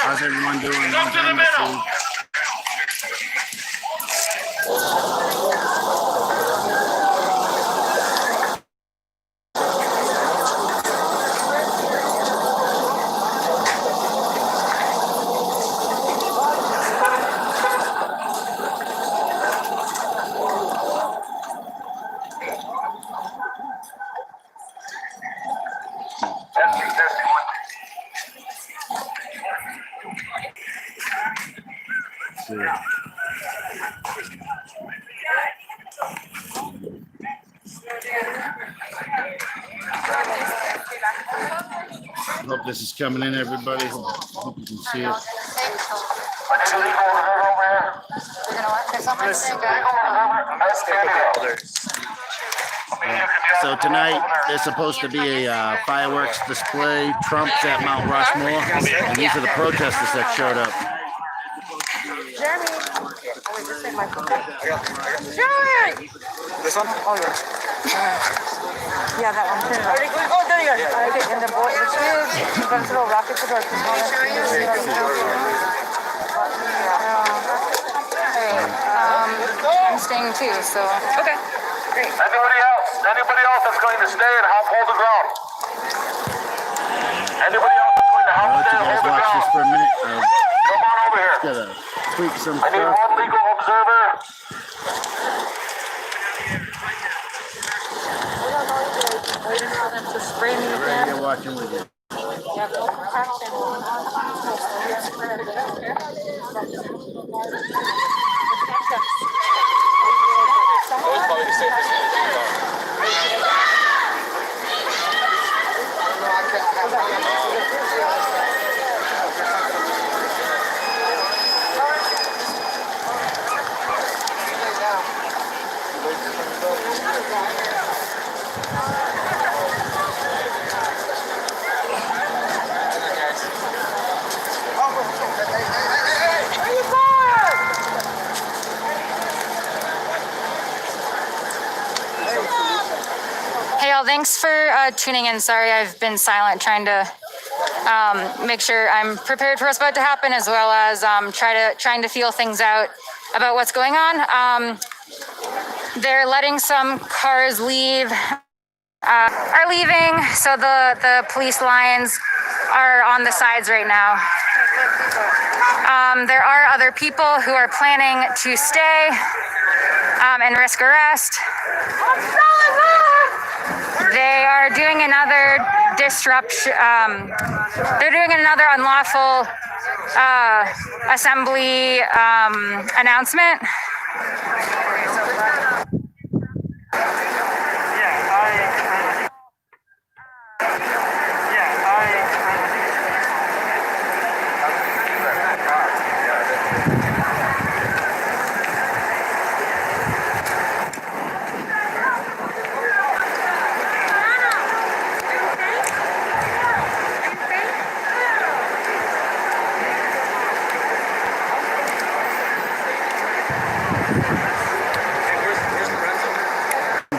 How's everyone doing? Come to the middle. Hope this is coming in, everybody. Hope you can see it. So tonight there's supposed to be a fireworks display, trumps at Mount Rushmore, and these are the protesters that showed up. Jeremy! This one? Oh, yeah. Yeah, that one. Oh, there you go. Okay, and the boy, the kids, you've got little rockets with our components. I'm staying too, so. Okay, great. Anybody else? Anybody else that's going to stay and help hold the ground? Anybody else that's going to help I'll let stay you and guys hold the watch this ground? for a minute. Come on over here. Gotta tweak some I need stuff. one legal observer. Waiting for them to spray me Right again. here watching with you. You have no protection. That's probably the safest thing to do. Hey y'all, thanks for tuning in. Sorry I've been silent, trying to make sure I'm prepared for what's about to happen, as well as trying to feel things out about what's going on. They're letting some cars leave, are leaving, so the police lines are on the sides right now. There are other people who are planning to stay and risk arrest. They are doing another disruption. They're doing another unlawful assembly announcement.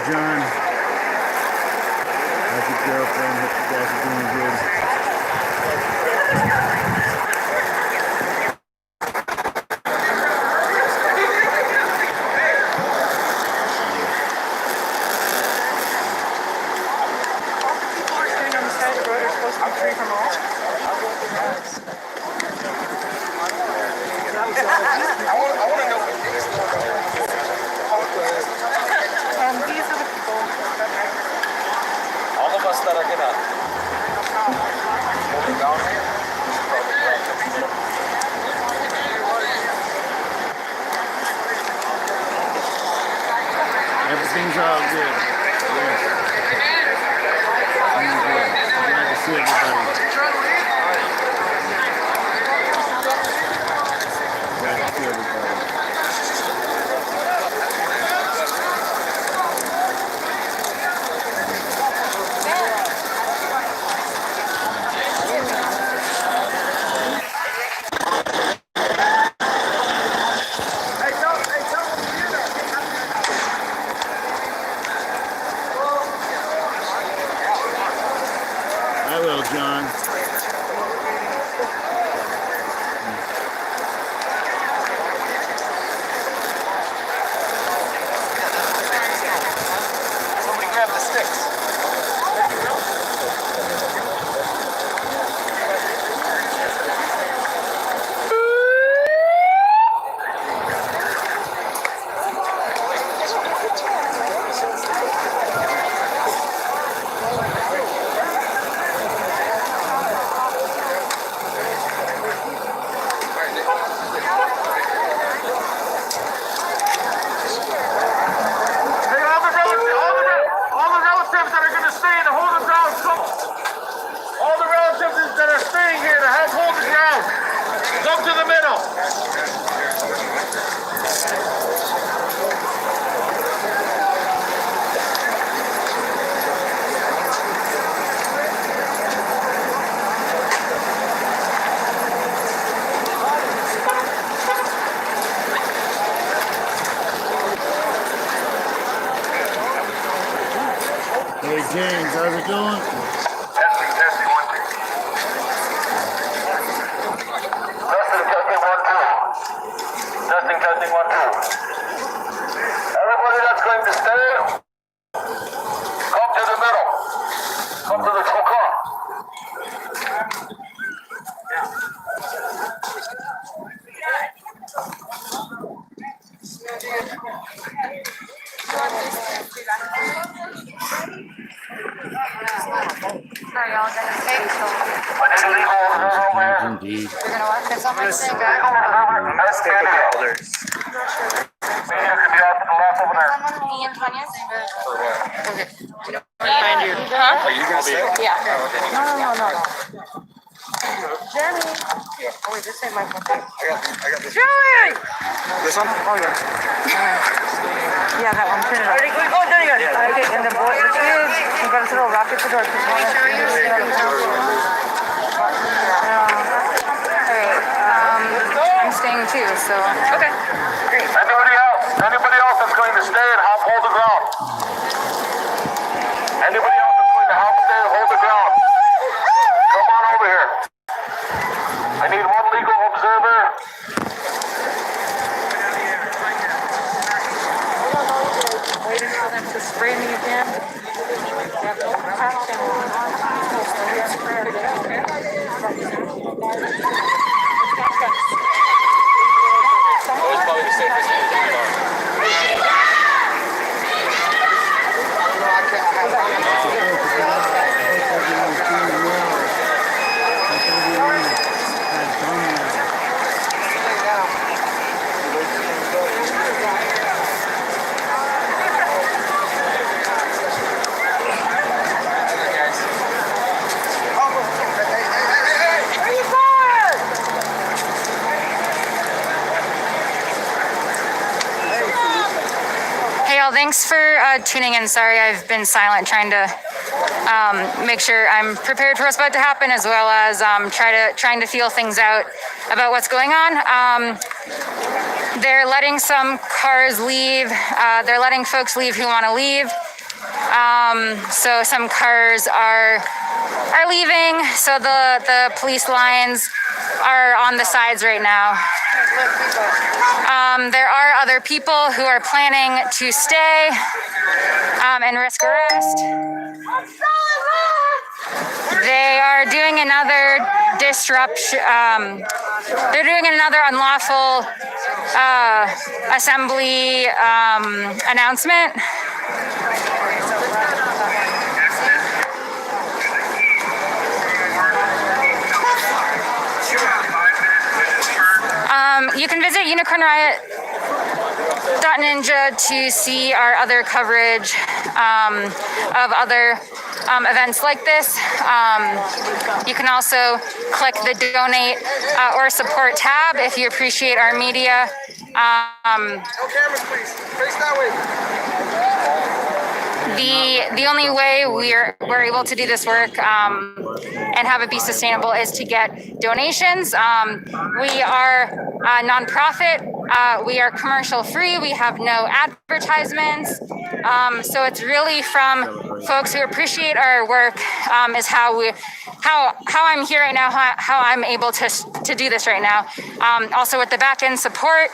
John, how's your girlfriend? Hope you guys are doing good. All of us that are gonna hold it down here. Everything's all good. Yeah. I'm good. I'm glad to see everybody. Glad to see everybody. I will, John. Somebody grab the sticks. Hey, all the relatives that are gonna stay and hold the ground, come. All the relatives that are staying here to help hold the ground, come to the middle. Hey, James, how's it going? Testing, 1, 2. Testing, 1, 2. Everybody that's going to stay, come to the middle. Come to the car. Are y'all gonna stay? I need to leave all the room over here. Indeed. You're gonna what? Can someone stay Leave back? over the room. Let's take the elders. Maybe you could be off to the left over there. Someone, me and Tanya? Behind you. Are you gonna stay? Yeah. No. Jeremy. Oh, wait, this ain't my phone. I got this. Jeremy! This one? Oh, yeah. Yeah, that one. Turn it on. Ready, go, there you go. Okay, and the boy, the kids, we got little rockets to our I'm staying too, so. Okay. Great. Anybody else that's going to stay and help hold the ground? Anybody else that's going to help stay and hold the ground? Come on over here. I need one legal observer. waiting for them to spray me again. Probably the safest thing to do. Hey, y'all, thanks for tuning in. Sorry, I've been silent trying to make sure I'm prepared for what's about to happen, as well as trying to feel things out about what's going on. They're letting some cars leave. They're letting folks leave who want to leave. So some cars are leaving. So the police lines are on the sides right now. There are other people who are planning to stay and risk arrest. They are doing another disruption. They're doing another unlawful assembly announcement. You can visit unicornriot.ninja to see our other coverage of other events like this. You can also click the donate or support tab if you appreciate our media. No cameras, please. Face that way. The only way we're able to do this work and have it be sustainable is to get donations. We are a nonprofit. We are commercial free. We have no advertisements. So it's really from folks who appreciate our work is how I'm here right now, how I'm able to do this right now. Also with the back end support,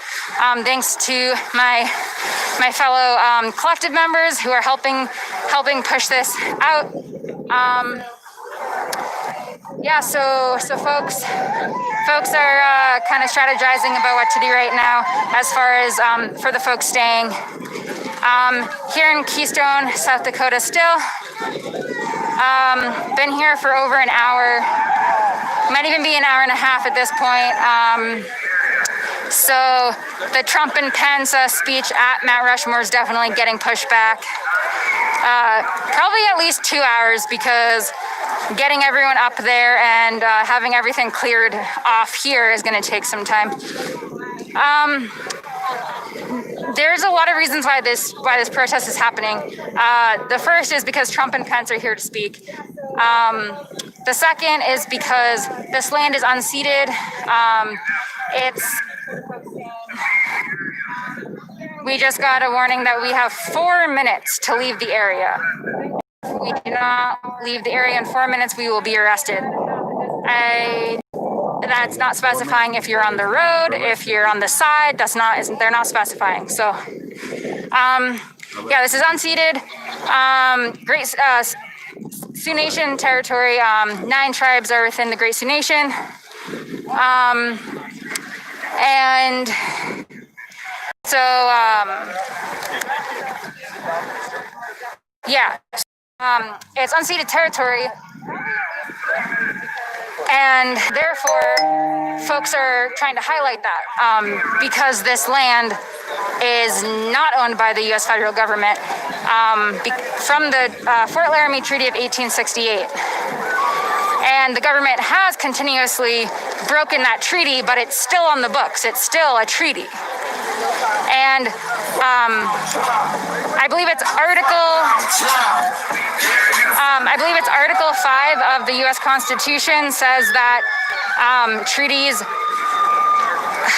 thanks to my fellow collective members who are helping push this out. Yeah, so folks are kind of strategizing about what to do right now as far as for the folks staying here in Keystone, South Dakota still. Been here for over an hour, might even be an hour and a half at this point. So the Trump and Pence speech at Mount Rushmore is definitely getting pushed back. Probably at least 2 hours, because getting everyone up there and having everything cleared off here is going to take some time. There's a lot of reasons why this protest is happening. The first is because Trump and Pence are here to speak. The second is because this land is unceded. We just got a warning that we have 4 minutes to leave the area. If we do not leave the area in 4 minutes, we will be arrested. That's not specifying if you're on the road, if you're on the side. They're not specifying. So, yeah, this is unceded. Great Sioux Nation territory. 9 tribes are within the Great Sioux Nation. And so, yeah, it's unceded territory. And therefore, folks are trying to highlight that because this land is not owned by the U.S. federal government from the Fort Laramie Treaty of 1868. And the government has continuously broken that treaty, but it's still on the books. It's still a treaty. And I believe it's Article 5 of the U.S. Constitution says that treaties.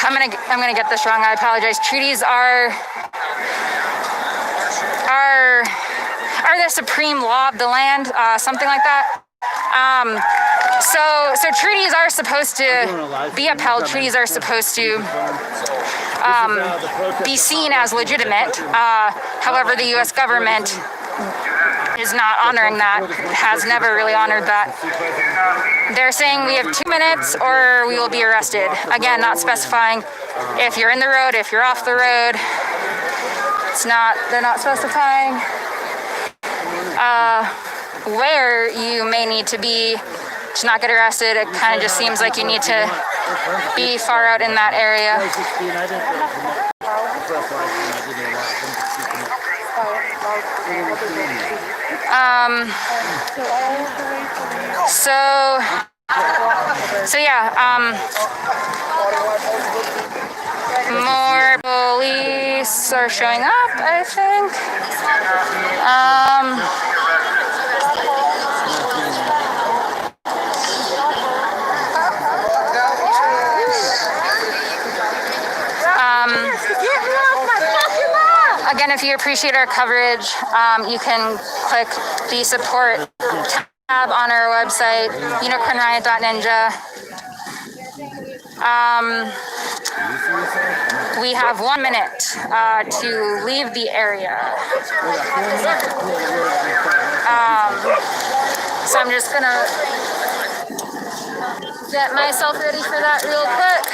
I'm gonna get this wrong. I apologize. Treaties are the supreme law of the land, something like that. So treaties are supposed to be upheld. Treaties are supposed to be seen as legitimate. However, the U.S. government is not honoring that, has never really honored that. They're saying we have 2 minutes or we will be arrested. Again, not specifying if you're in the road, if you're off the road. They're not specifying where you may need to be to not get arrested. It kind of just seems like you need to be far out in that area. So yeah, more police are showing up, I think. Again, if you appreciate our coverage, you can click the support tab on our website, unicornriot.ninja. We have 1 minute to leave the area. So I'm just gonna get myself ready for that real quick.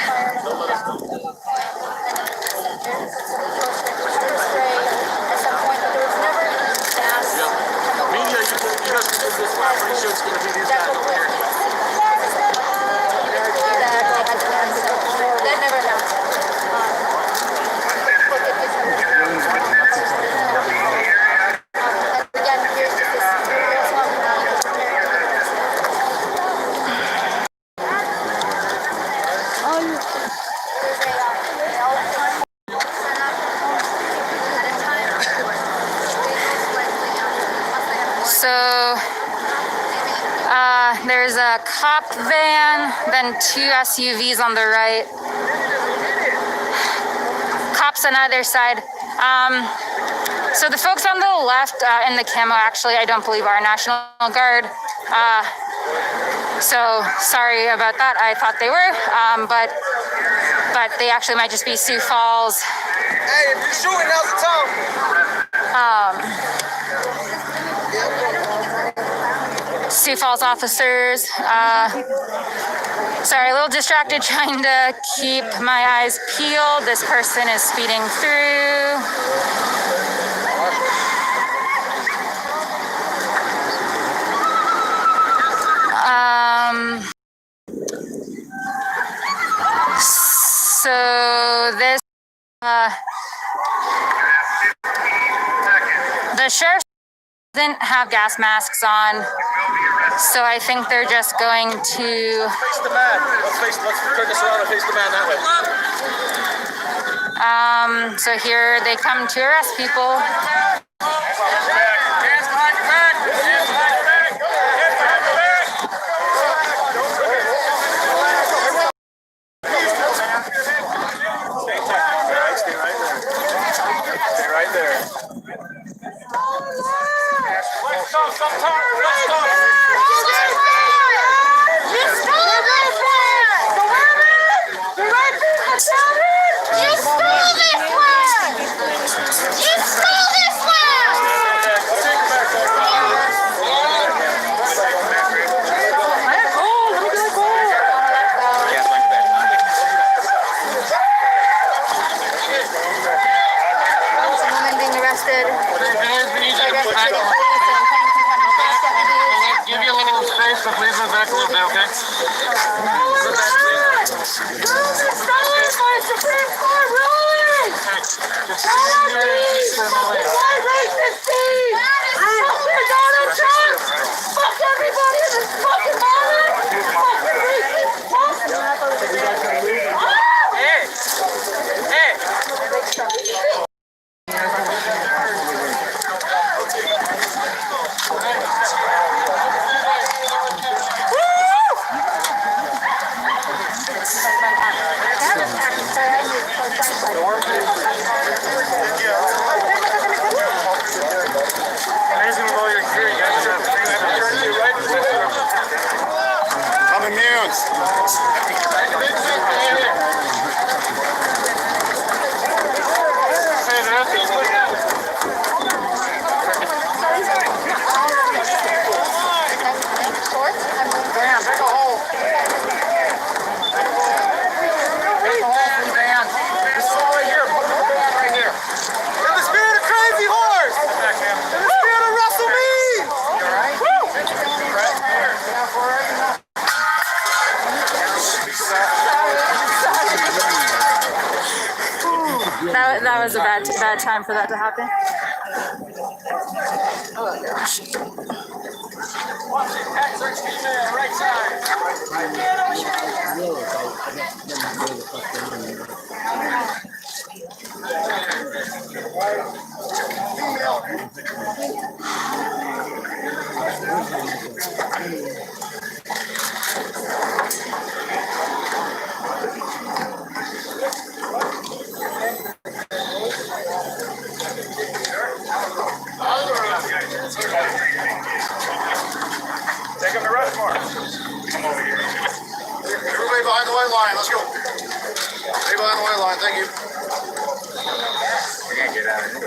So there's a cop van, then 2 SUVs on the right. Cops on either side. So the folks on the left in the camo, actually, I don't believe are National Guard. So sorry about that. I thought they were, but they actually might just be Sioux Falls. Hey, if you're shooting, now's the time. Sioux Falls officers. Sorry, a little distracted trying to keep my eyes peeled. This person is speeding through. So this, the sheriff didn't have gas masks on, so I think they're just going to Face the man. Let's turn this around and face the man that way. so here they come to arrest people. Give you a little space, but please move back a little bit, okay? That was a bad time for that to happen. Take him to Rushmore. Come over here. Everybody behind the white line. Let's go. Stay behind the white line. Thank you. We can't get out of here.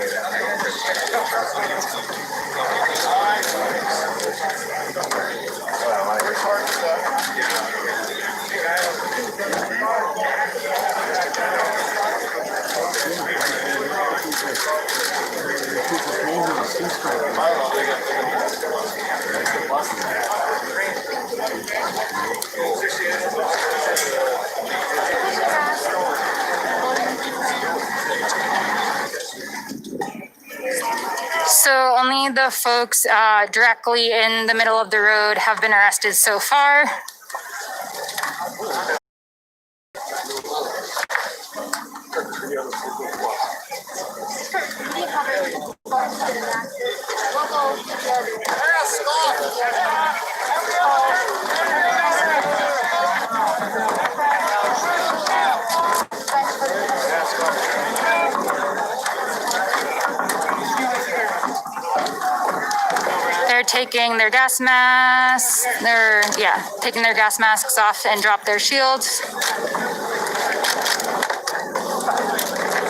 So only the folks directly in the middle of the road have been arrested so far. They're taking their gas masks. They're taking their gas masks off and drop their shields.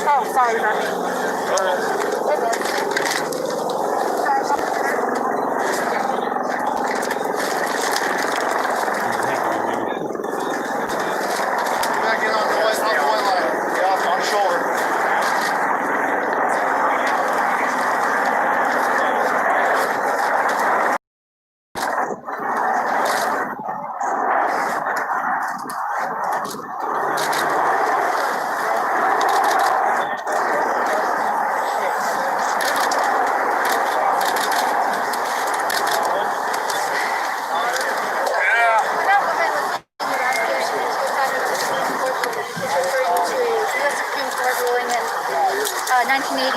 Oh, sorry, Bobby. Back in on the white line. Yeah, on the shoulder.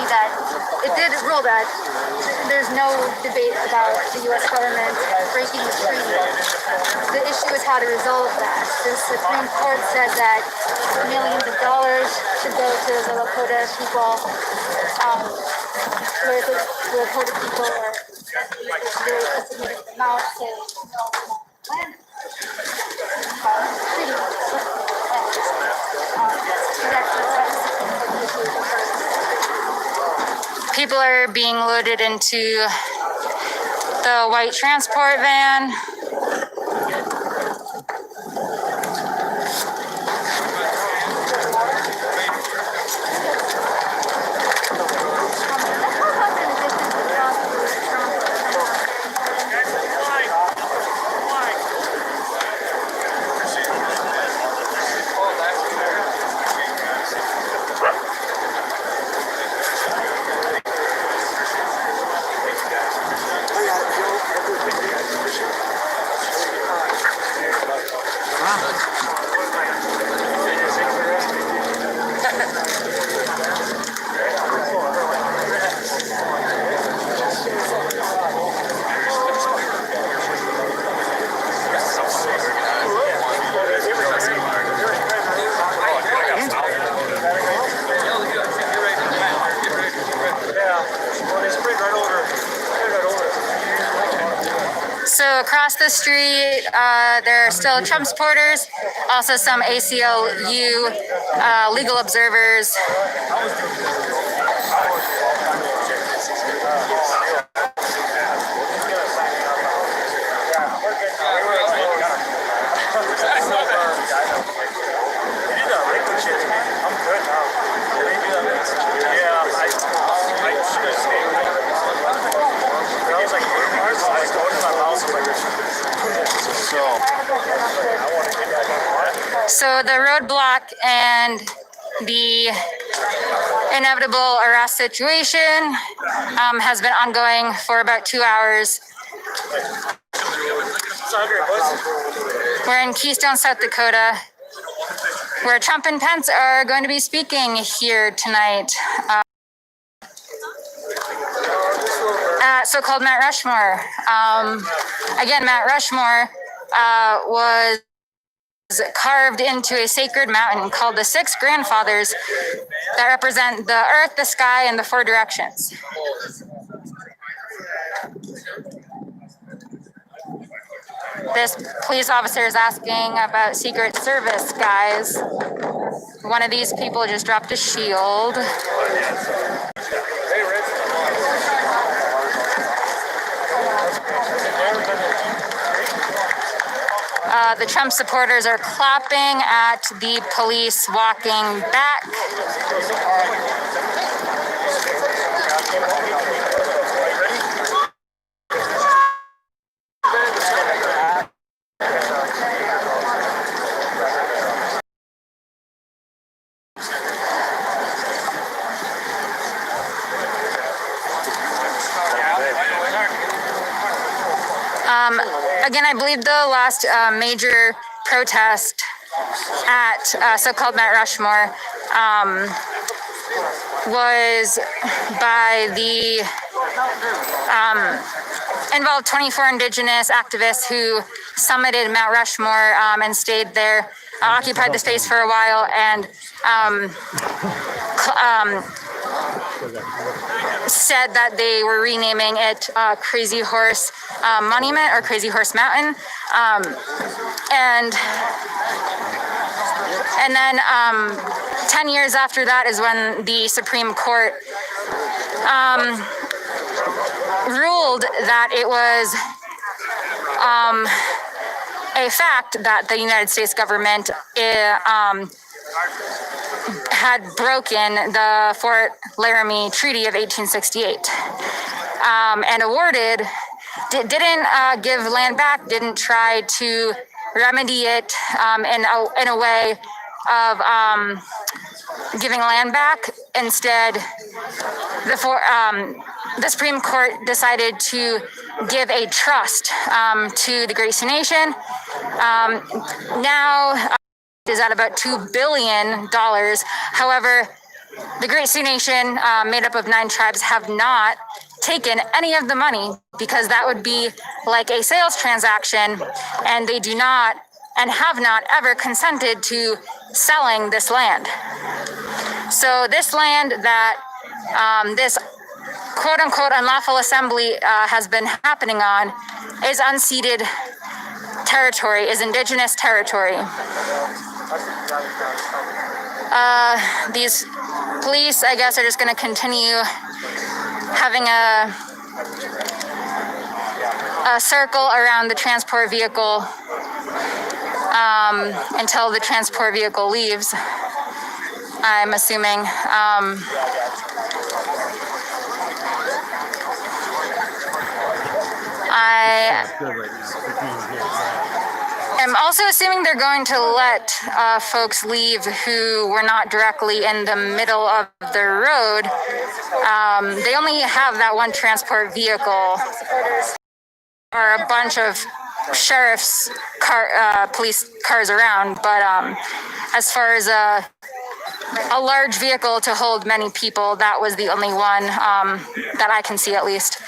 That it did rule that there's no debate about the U.S. government breaking the treaty. The issue is how to resolve that. The Supreme Court said that millions of dollars should go to the Lakota people, where the Lakota people are very significant amount to land. People are being loaded into the white transport van. So across the street, there are still Trump supporters, also some ACLU legal observers. So the roadblock and the inevitable arrest situation has been ongoing for about 2 hours. We're in Keystone, South Dakota, where Trump and Pence are going to be speaking here tonight at so-called Mount Rushmore. Again, Mount Rushmore was carved into a sacred mountain called the Six Grandfathers that represent the earth, the sky, and the four directions. This police officer is asking about Secret Service guys. One of these people just dropped a shield. The Trump supporters are clapping at the police walking back. Again, I believe the last major protest at so-called Mount Rushmore was by the involved 24 indigenous activists who summited Mount Rushmore and stayed there, occupied the space for a while, and said that they were renaming it Crazy Horse Monument or Crazy Horse Mountain. And then 10 years after that is when the Supreme Court ruled that it was a fact that the United States government had broken the Fort Laramie Treaty of 1868 and awarded, didn't give land back, didn't try to remedy it in a way of giving land back. Instead, the Supreme Court decided to give a trust to the Great Sioux Nation. Now is at about $2 billion. However, the Great Sioux Nation, made up of 9 tribes, have not taken any of the money because that would be like a sales transaction, and they do not and have not ever consented to selling this land. So this land that this quote-unquote unlawful assembly has been happening on is unceded territory, is indigenous territory. These police, I guess, are just going to continue having a circle around the transport vehicle until the transport vehicle leaves, I'm assuming. I'm also assuming they're going to let folks leave who were not directly in the middle of the road. They only have that one transport vehicle or a bunch of sheriff's police cars around, but as far as a large vehicle to hold many people, that was the only one that I can see, at least.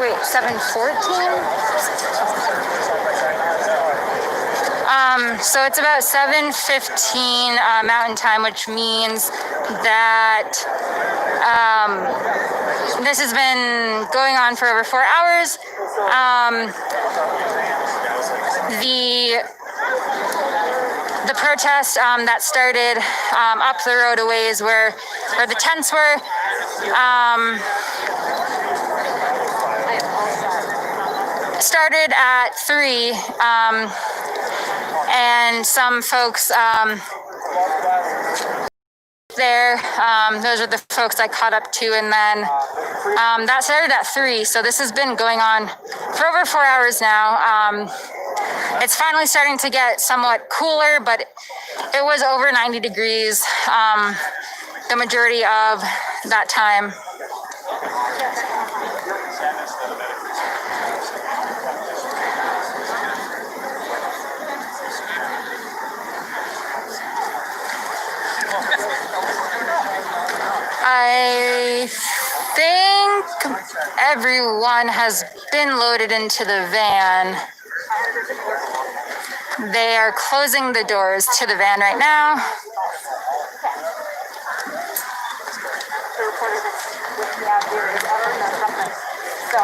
wait, 7:14? So it's about 7:15 Mountain Time, which means that this has been going on for over 4 hours. The protest that started up the road a ways where the tents were, started at 3, and some folks there, those are the folks I caught up to, and then that started at 3, so this has been going on for over 4 hours now. It's finally starting to get somewhat cooler, but it was over 90 degrees the majority of that time. I think everyone has been loaded into the van. They are closing the doors to the van right now. So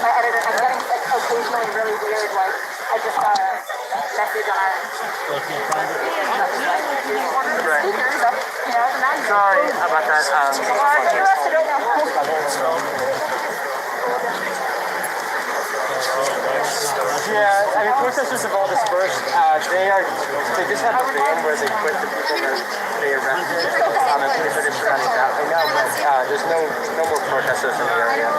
my editor, I'm getting occasionally really weird, like I just got a message on our speakers up, Sorry about that. Yeah, I mean, protesters have all dispersed. They just have a van where they put the people they arrested. And so they're surrounding that right now, but there's no more protesters in the area.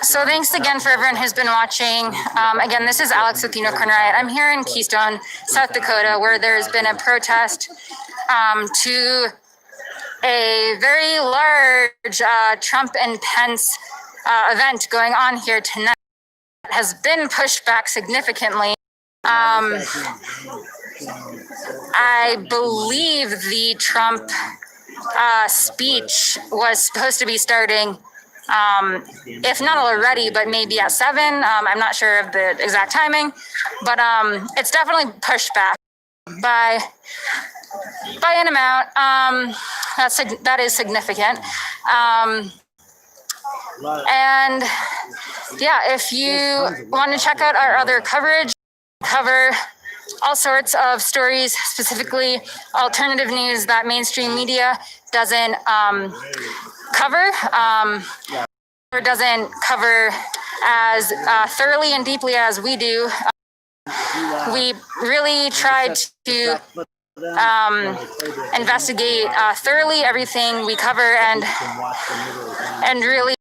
So thanks again for everyone who's been watching. Again, this is Alex with Unicorn Riot. I'm here in Keystone, South Dakota, where there's been a protest to a very large Trump and Pence event going on here tonight. It has been pushed back significantly. I believe the Trump speech was supposed to be starting, if not already, but maybe at 7. I'm not sure of the exact timing, but it's definitely pushed back by an amount. That is significant. And yeah, if you want to check out our other coverage, cover all sorts of stories, specifically alternative news that mainstream media doesn't cover, or doesn't cover as thoroughly and deeply as we do. We really tried to investigate thoroughly everything we cover and really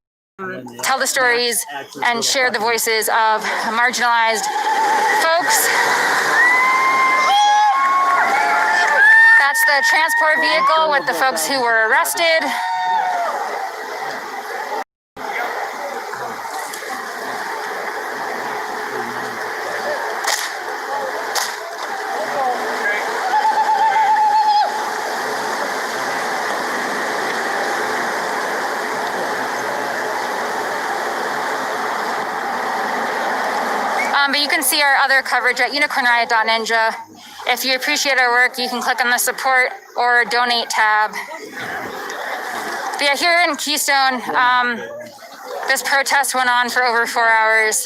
tell the stories and share the voices of marginalized folks. That's the transport vehicle with the folks who were arrested. But you can see our other coverage at unicornriot.ninja. If you appreciate our work, you can click on the support or donate tab. But yeah, here in Keystone, this protest went on for over 4 hours.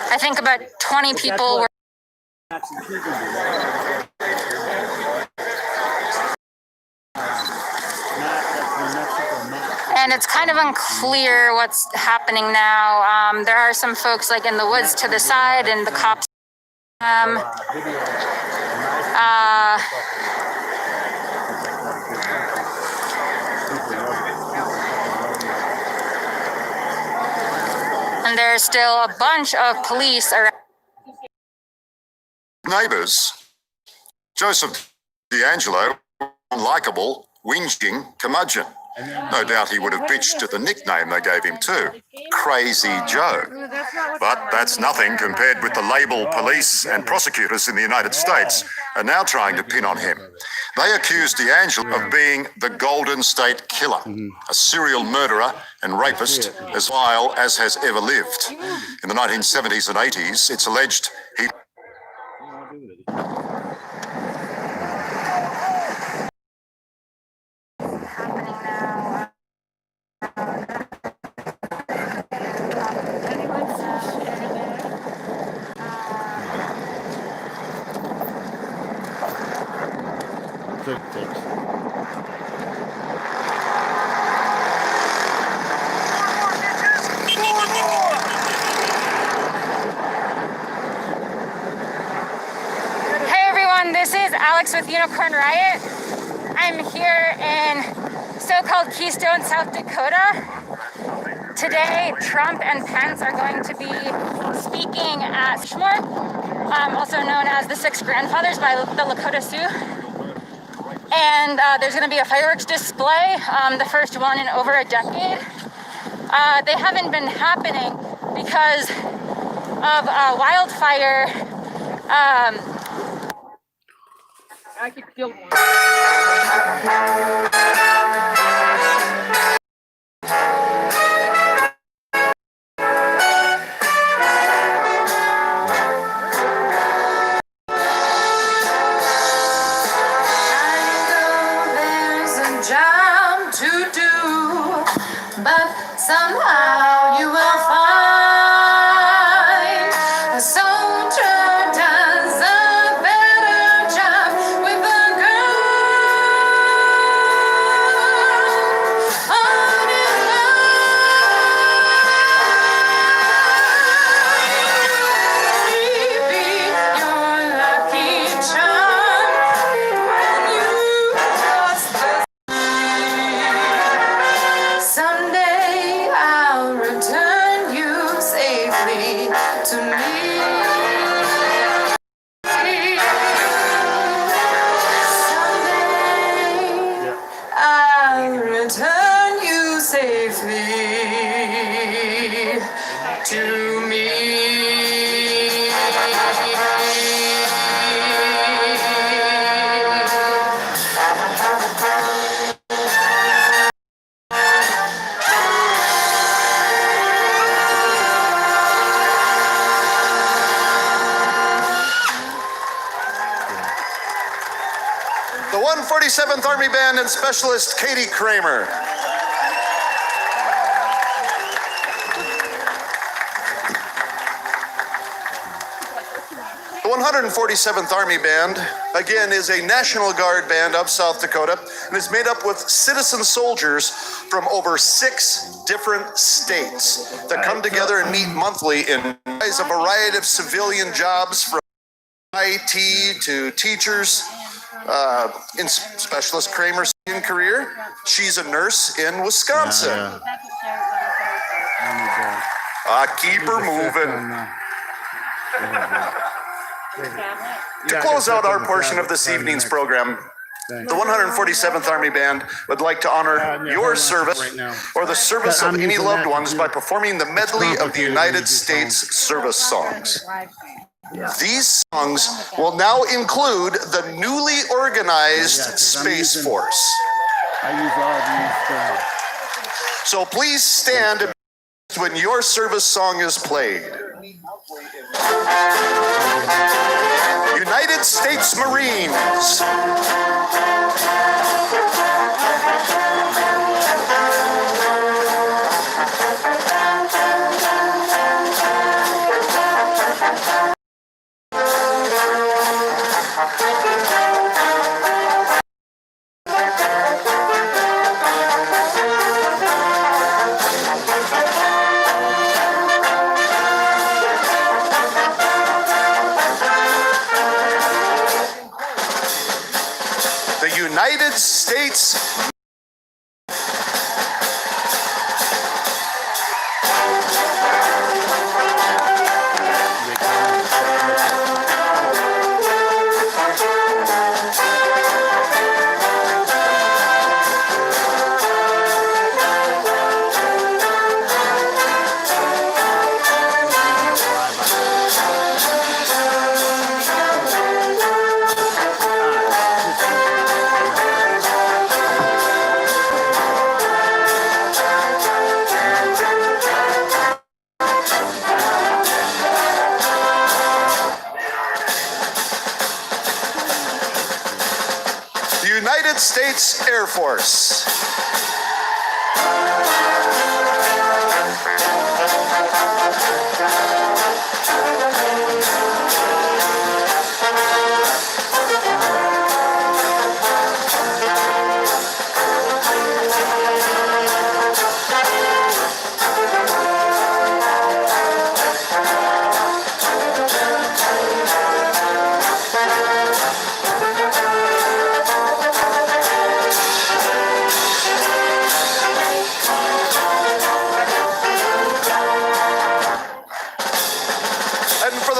I think about 20 people were. And it's kind of unclear what's happening now. There are some folks like in the woods to the side, and the cops. And there's still a bunch of police around. Neighbours, Joseph D'Angelo, unlikable, whinging curmudgeon. No doubt he would have bitched at the nickname they gave him too, Crazy Joe. But that's nothing compared with the label police and prosecutors in the United States are now trying to pin on him. They accuse D'Angelo of being the Golden State Killer, a serial murderer and rapist as vile as has ever lived. In the 1970s and 80s, it's alleged he... Hey everyone, this is Alex with Unicorn Riot. I'm here in so-called Keystone, South Dakota. Today, Trump and Pence are going to be speaking at Rushmore, also known as the Six Grandfathers by the Lakota Sioux. And there's going to be a fireworks display, the first one in over a decade. They haven't been happening because of wildfire. I could kill one. Job to do, but somehow you will find a soldier does a better job with a gun on his maybe your lucky charm when you lost the. Someday I'll return you safely to me. Someday I'll return you safely to me. The 147th Army Band and Specialist Katie Kramer. The 147th Army Band, again, is a National Guard band of South Dakota and is made up with citizen soldiers from over 6 different states that come together and meet monthly in a variety of civilian jobs from IT to teachers. In Specialist Kramer's career, she's a nurse in Wisconsin. Keep her moving. To close out our portion of this evening's program, the 147th Army Band would like to honor your service or the service of any loved ones by performing the medley of the United States service songs. These songs will now include the newly organized Space Force. So please stand when your service song is played. United States Marines. The United States United States Air Force.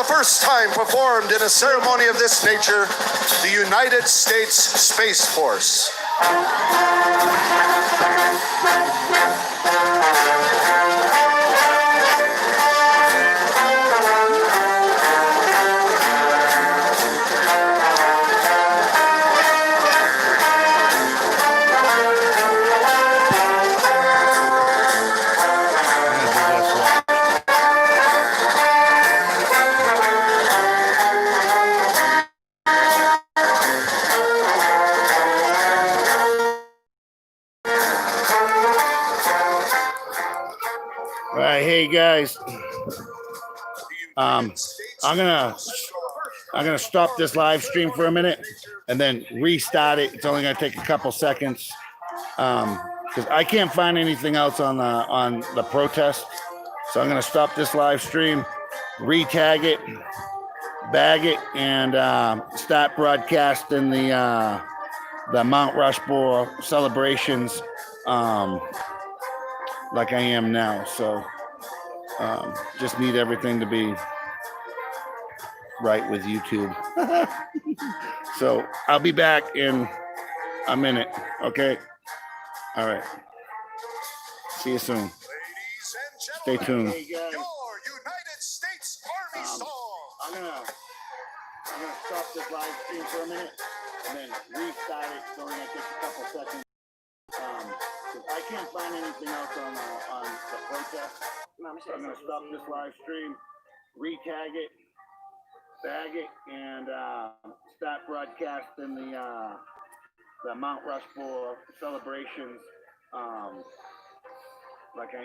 First time performed in a ceremony of this nature, the United States Space Force. All right, hey guys, I'm gonna stop this live stream for a minute and then restart it. It's only gonna take a couple seconds because I can't find anything else on the protest. So I'm gonna stop this live stream, re-tag it, bag it, and start broadcasting the Mount Rushmore celebrations like I am now. So just need everything to be right with YouTube. So I'll be back in a minute. Okay. All right. See you soon. Stay tuned. Your United States Army song. I'm gonna stop this live stream for a minute and then restart it. So it takes a couple seconds. I can't find anything else on the protest. So I'm gonna stop this live stream, re-tag it, bag it, and start broadcasting the Mount Rushmore celebrations like I